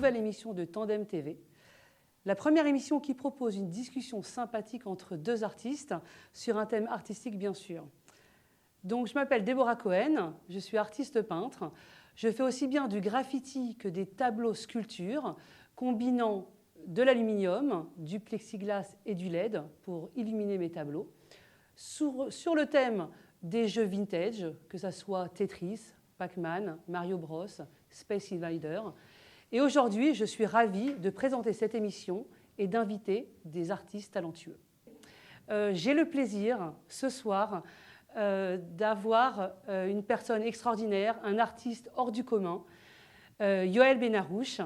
nouvelle émission de Tandem TV. La première émission qui propose une discussion sympathique entre deux artistes sur un thème artistique bien sûr. Donc je m'appelle Déborah Cohen, je suis artiste peintre. Je fais aussi bien du graffiti que des tableaux sculptures combinant de l'aluminium, du plexiglas et du LED pour illuminer mes tableaux. Sur le thème des jeux vintage, que ce soit Tetris, Pac-Man, Mario Bros, Space Invader. Et aujourd'hui, je suis ravie de présenter cette émission et d'inviter des artistes talentueux. J'ai le plaisir ce soir d'avoir une personne extraordinaire, un artiste hors du commun, Yoël Benarouche.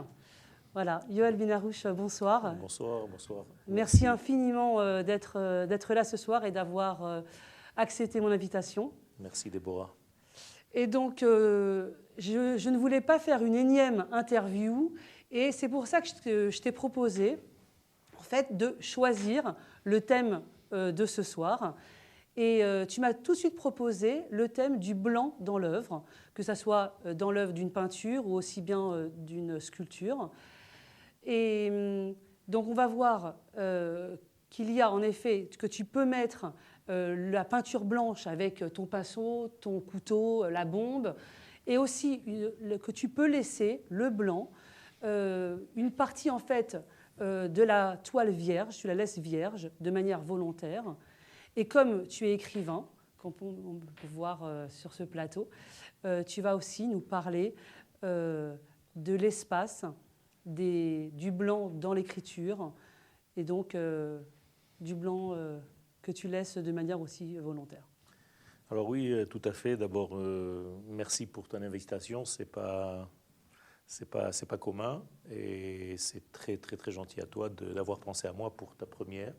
Voilà, Yoël Benarouche, bonsoir. Bonsoir, bonsoir. Merci infiniment d'être là ce soir et d'avoir accepté mon invitation. Merci Déborah. Et donc, je ne voulais pas faire une énième interview et c'est pour ça que je t'ai proposé en fait, de choisir le thème de ce soir. Et tu m'as tout de suite proposé le thème du blanc dans l'œuvre, que ce soit dans l'œuvre d'une peinture ou aussi bien d'une sculpture. Et donc on va voir qu'il y a en effet, que tu peux mettre la peinture blanche avec ton pinceau, ton couteau, la bombe, et aussi que tu peux laisser le blanc, une partie en fait de la toile vierge, tu la laisses vierge de manière volontaire. Et comme tu es écrivain, comme on peut voir sur ce plateau, tu vas aussi nous parler de l'espace, du blanc dans l'écriture et donc du blanc que tu laisses de manière aussi volontaire. Alors oui, tout à fait. D'abord, merci pour ton invitation. C'est pas commun et c'est très très très gentil à toi d'avoir pensé à moi pour ta première.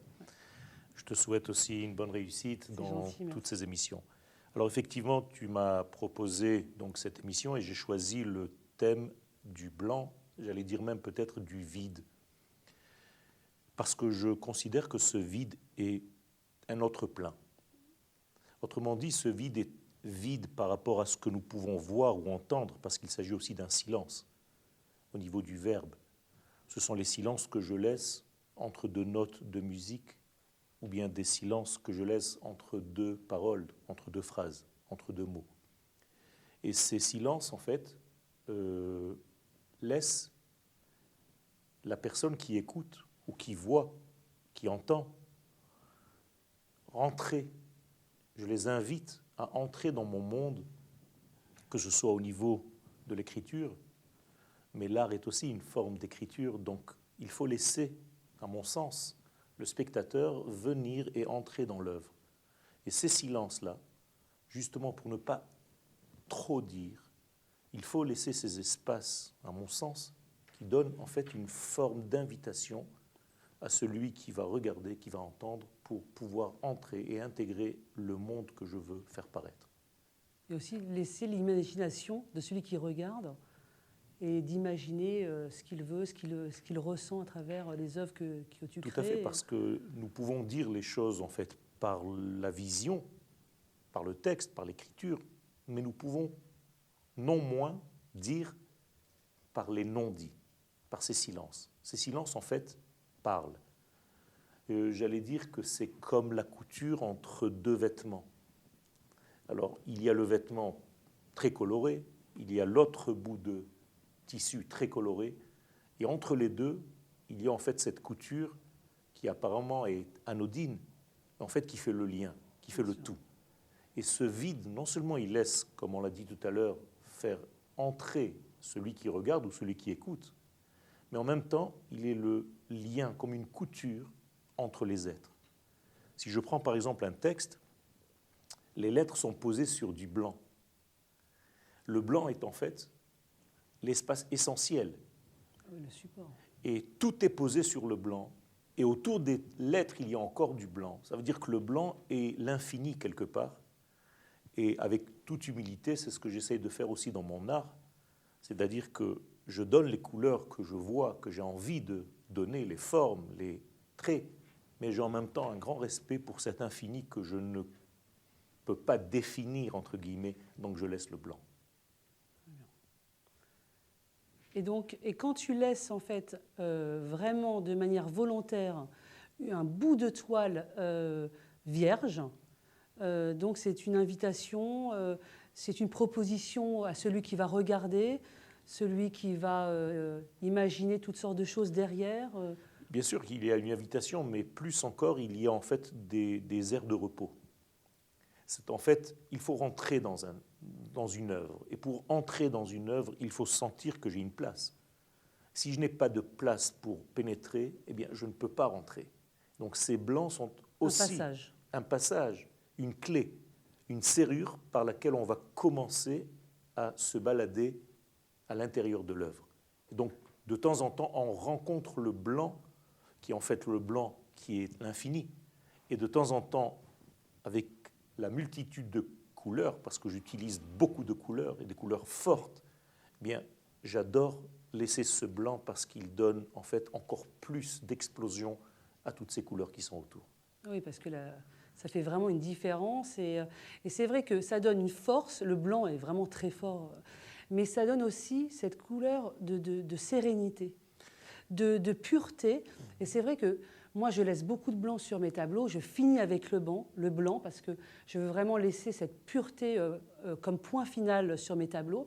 Je te souhaite aussi une bonne réussite dans toutes ces émissions. Alors effectivement, tu m'as proposé donc cette émission et j'ai choisi le thème du blanc, j'allais dire même peut-être du vide. Parce que je considère que ce vide est un autre plein. Autrement dit, ce vide est vide par rapport à ce que nous pouvons voir ou entendre, parce qu'il s'agit aussi d'un silence au niveau du verbe. Ce sont les silences que je laisse entre deux notes de musique, ou bien des silences que je laisse entre deux paroles, entre deux phrases, entre deux mots. Et ces silences, en fait, laissent la personne qui écoute ou qui voit, qui entend, rentrer. Je les invite à entrer dans mon monde, que ce soit au niveau de l'écriture, mais l'art est aussi une forme d'écriture, donc il faut laisser, à mon sens, le spectateur venir et entrer dans l'œuvre. Et ces silences-là, justement pour ne pas trop dire, il faut laisser ces espaces, à mon sens, qui donnent en fait une forme d'invitation à celui qui va regarder, qui va entendre, pour pouvoir entrer et intégrer le monde que je veux faire paraître. Et aussi laisser l'imagination de celui qui regarde et d'imaginer ce qu'il veut, ce qu'il ressent à travers les œuvres que tu crées. Tout à fait, parce que nous pouvons dire les choses en fait par la vision, par le texte, par l'écriture, mais nous pouvons non moins dire par les non-dits, par ces silences. Ces silences en fait parlent. J'allais dire que c'est comme la couture entre deux vêtements. Alors il y a le vêtement très coloré, il y a l'autre bout de tissu très coloré, et entre les deux, il y a en fait cette couture qui apparemment est anodine, mais en fait qui fait le lien, qui fait le tout. Et ce vide, non seulement il laisse, comme on l'a dit tout à l'heure, faire entrer celui qui regarde ou celui qui écoute, mais en même temps, il est le lien, comme une couture entre les êtres. Si je prends par exemple un texte, les lettres sont posées sur du blanc. Le blanc est en fait l'espace essentiel. Le support. Et tout est posé sur le blanc. Et autour des lettres, il y a encore du blanc. Ça veut dire que le blanc est l'infini quelque part. Et avec toute humilité, c'est ce que j'essaye de faire aussi dans mon art. C'est-à-dire que je donne les couleurs que je vois, que j'ai envie de donner, les formes, les traits, mais j'ai en même temps un grand respect pour cet infini que je ne peux pas définir, entre guillemets, donc je laisse le blanc. Et quand tu laisses en fait vraiment de manière volontaire un bout de toile vierge, donc c'est une invitation, c'est une proposition à celui qui va regarder, celui qui va imaginer toutes sortes de choses derrière. Bien sûr qu'il y a une invitation, mais plus encore, il y a en fait des aires de repos. En fait, il faut rentrer dans une œuvre. Et pour entrer dans une œuvre, il faut sentir que j'ai une place. Si je n'ai pas de place pour pénétrer, eh bien, je ne peux pas rentrer. Donc ces blancs sont aussi un passage, une clé, une serrure par laquelle on va commencer à se balader à l'intérieur de l'œuvre. Donc, de temps en temps, on rencontre le blanc, qui est en fait le blanc qui est l'infini. Et de temps en temps, avec la multitude de couleurs, parce que j'utilise beaucoup de couleurs et des couleurs fortes, eh bien, j'adore laisser ce blanc parce qu'il donne en fait encore plus d'explosion à toutes ces couleurs qui sont autour. Oui, parce que ça fait vraiment une différence et c'est vrai que ça donne une force. Le blanc est vraiment très fort, mais ça donne aussi cette couleur de sérénité, de pureté. Et c'est vrai que moi, je laisse beaucoup de blanc sur mes tableaux. Je finis avec le blanc parce que je veux vraiment laisser cette pureté comme point final sur mes tableaux.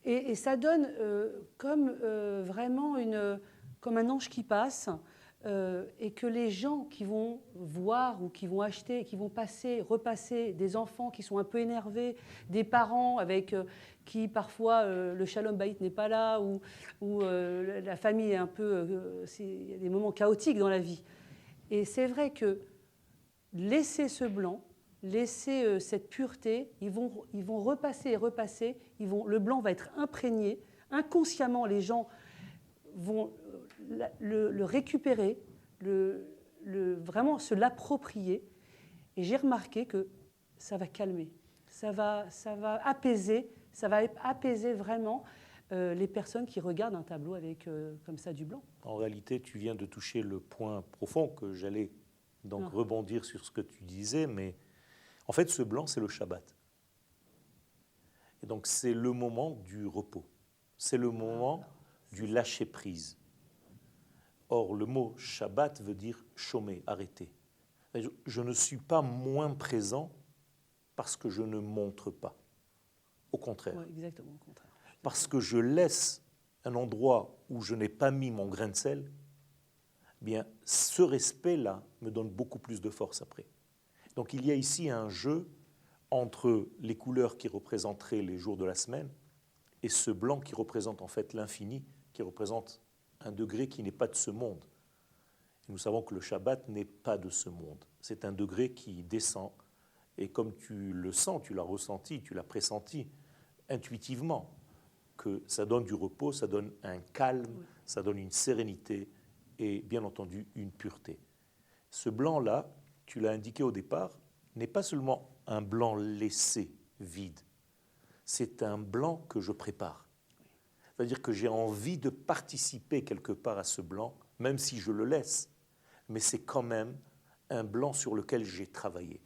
Et ça donne comme vraiment comme un ange qui passe et que les gens qui vont voir ou qui vont acheter, qui vont repasser, des enfants qui sont un peu énervés, des parents avec qui parfois le shalom bayit n'est pas là ou la famille est un peu... il y a des moments chaotiques dans la vie. Et c'est vrai que laisser ce blanc, laisser cette pureté, ils vont repasser et repasser, le blanc va être imprégné, inconsciemment les gens vont le récupérer, vraiment se l'approprier. Et j'ai remarqué que ça va calmer, ça va apaiser vraiment les personnes qui regardent un tableau avec comme ça du blanc. En réalité, tu viens de toucher le point profond que j'allais donc rebondir sur ce que tu disais, mais en fait, ce blanc, c'est le Shabbat. Et donc, c'est le moment du repos, c'est le moment du lâcher-prise. Or, le mot Shabbat veut dire chômer, arrêter. Je ne suis pas moins présent parce que je ne montre pas. Au contraire. Ouais, exactement, au contraire. Parce que je laisse un endroit où je n'ai pas mis mon grain de sel, eh bien, ce respect-là me donne beaucoup plus de force après. Donc, il y a ici un jeu entre les couleurs qui représenteraient les jours de la semaine et ce blanc qui représente en fait l'infini, qui représente un degré qui n'est pas de ce monde. Et nous savons que le Shabbat n'est pas de ce monde. C'est un degré qui descend. Et comme tu le sens, tu l'as ressenti, tu l'as pressenti intuitivement, que ça donne du repos, ça donne un calme, ça donne une sérénité et bien entendu une pureté. Ce blanc-là, tu l'as indiqué au départ, n'est pas seulement un blanc laissé vide, c'est un blanc que je prépare. C'est-à-dire que j'ai envie de participer quelque part à ce blanc, même si je le laisse, mais c'est quand même un blanc sur lequel j'ai travaillé.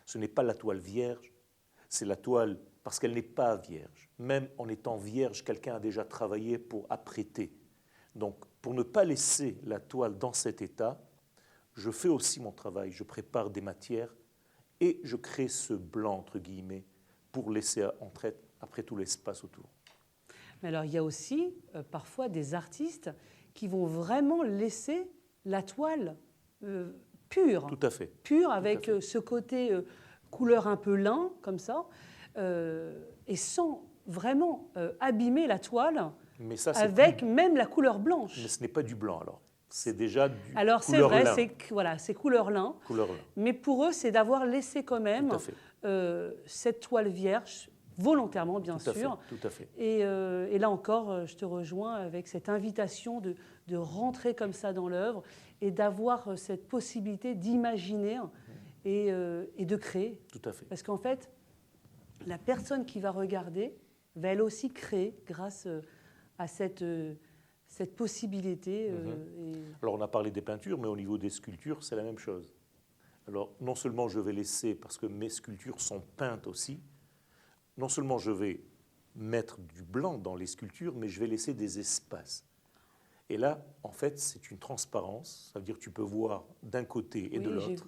Ce n'est pas la toile vierge, c'est la toile parce qu'elle n'est pas vierge. Même en étant vierge, quelqu'un a déjà travaillé pour apprêter. Donc, pour ne pas laisser la toile dans cet état, je fais aussi mon travail, je prépare des matières et je crée ce blanc, entre guillemets, pour laisser entrer après tout l'espace autour. Mais alors, il y a aussi parfois des artistes qui vont vraiment laisser la toile pure. Tout à fait. Pure, avec ce côté couleur un peu lin, comme ça, et sans vraiment abîmer la toile mais ça, avec même la couleur blanche. Mais ce n'est pas du blanc, alors. C'est déjà du alors, couleur lin. Alors, c'est vrai, c'est couleur lin. Couleur lin. Mais pour eux, c'est d'avoir laissé quand même cette toile vierge, volontairement, bien sûr. Tout à fait. Et là encore, je te rejoins avec cette invitation de rentrer comme ça dans l'œuvre et d'avoir cette possibilité d'imaginer et de créer. Tout à fait. Parce qu'en fait, la personne qui va regarder va elle aussi créer grâce à cette possibilité. Alors, on a parlé des peintures, mais au niveau des sculptures, c'est la même chose. Alors, non seulement je vais laisser, parce que mes sculptures sont peintes aussi, non seulement je vais mettre du blanc dans les sculptures, mais je vais laisser des espaces. Et là, en fait, c'est une transparence, ça veut dire que tu peux voir d'un côté et de l'autre.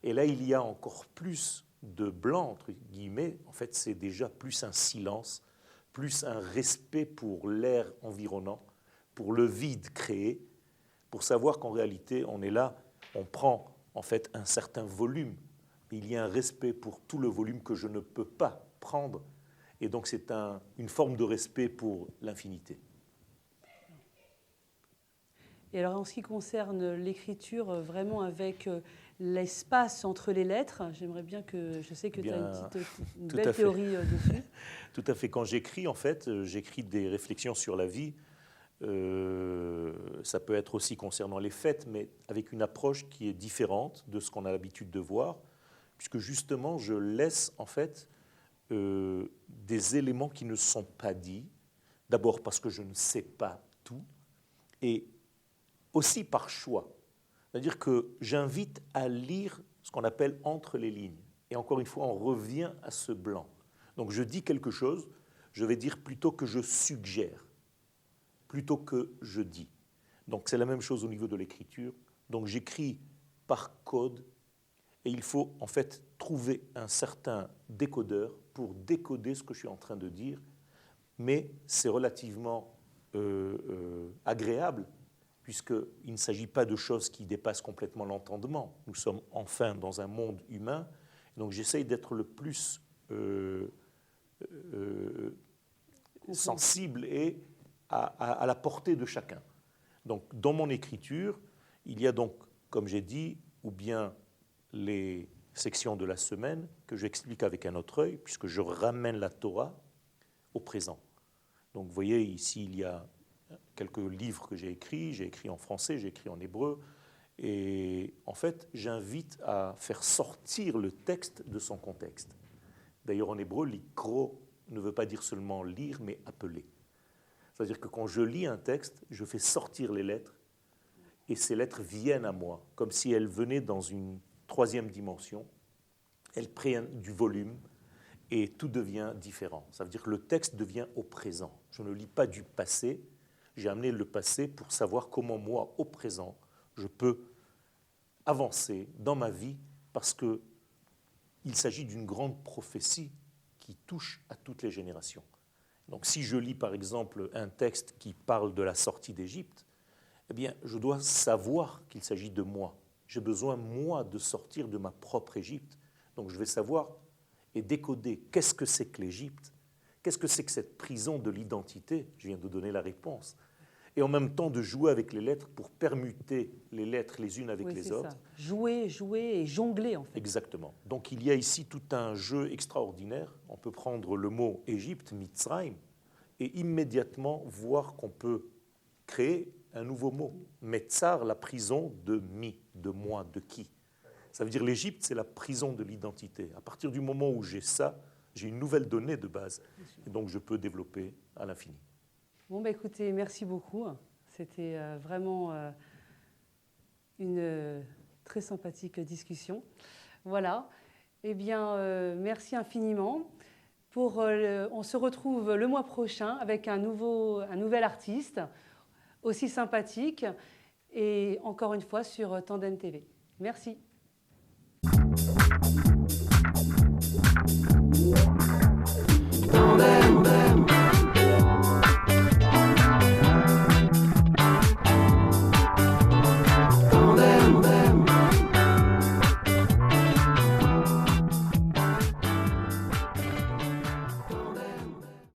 Et là, il y a encore plus de blanc, entre guillemets. En fait, c'est déjà plus un silence, plus un respect pour l'air environnant, pour le vide créé, pour savoir qu'en réalité, on est là, on prend en fait un certain volume, mais il y a un respect pour tout le volume que je ne peux pas prendre. Et donc, c'est une forme de respect pour l'infinité. Et alors, en ce qui concerne l'écriture, vraiment avec l'espace entre les lettres, j'aimerais bien que... Je sais que tu as une belle théorie dessus. Tout à fait. Quand j'écris, en fait, j'écris des réflexions sur la vie. Ça peut être aussi concernant les fêtes, mais avec une approche qui est différente de ce qu'on a l'habitude de voir, puisque justement, je laisse, en fait, des éléments qui ne sont pas dits. D'abord parce que je ne sais pas tout, et aussi par choix. C'est-à-dire que j'invite à lire ce qu'on appelle entre les lignes. Et encore une fois, on revient à ce blanc. Donc je dis quelque chose, je vais dire plutôt que je suggère, plutôt que je dis. Donc c'est la même chose au niveau de l'écriture. Donc j'écris par code, et il faut en fait trouver un certain décodeur pour décoder ce que je suis en train de dire, mais c'est relativement agréable, puisqu'il ne s'agit pas de choses qui dépassent complètement l'entendement. Nous sommes enfin dans un monde humain, donc j'essaye d'être le plus sensible et à la portée de chacun. Donc dans mon écriture, il y a donc, comme j'ai dit, ou bien les sections de la semaine que j'explique avec un autre œil, puisque je ramène la Torah au présent. Donc vous voyez, ici, il y a quelques livres que j'ai écrit en français, j'ai écrit en hébreu, et en fait, j'invite à faire sortir le texte de son contexte. D'ailleurs, en hébreu, likro ne veut pas dire seulement lire, mais appeler. C'est-à-dire que quand je lis un texte, je fais sortir les lettres, et ces lettres viennent à moi, comme si elles venaient dans une troisième dimension, elles prennent du volume, et tout devient différent. Ça veut dire que le texte devient au présent. Je ne lis pas du passé, j'ai amené le passé pour savoir comment moi, au présent, je peux avancer dans ma vie, parce qu'il s'agit d'une grande prophétie qui touche à toutes les générations. Donc si je lis par exemple un texte qui parle de la sortie d'Égypte, eh bien je dois savoir qu'il s'agit de moi. J'ai besoin, moi, de sortir de ma propre Égypte. Donc je vais savoir et décoder qu'est-ce que c'est que l'Égypte, qu'est-ce que c'est que cette prison de l'identité. Je viens de donner la réponse. Et en même temps de jouer avec les lettres pour permuter les lettres les unes avec les autres. Ça. Jouer et jongler en fait. Exactement. Donc il y a ici tout un jeu extraordinaire. On peut prendre le mot Égypte, Mitzrayim, et immédiatement voir qu'on peut créer un nouveau mot. Metzar, la prison de mi, de moi, de qui. Ça veut dire l'Égypte, c'est la prison de l'identité. À partir du moment où j'ai ça, j'ai une nouvelle donnée de base. Et donc je peux développer à l'infini. Bon, écoutez, merci beaucoup. C'était vraiment une très sympathique discussion. Voilà. Eh bien, merci infiniment. On se retrouve le mois prochain avec un nouvel artiste aussi sympathique et encore une fois sur Tandem TV. Merci.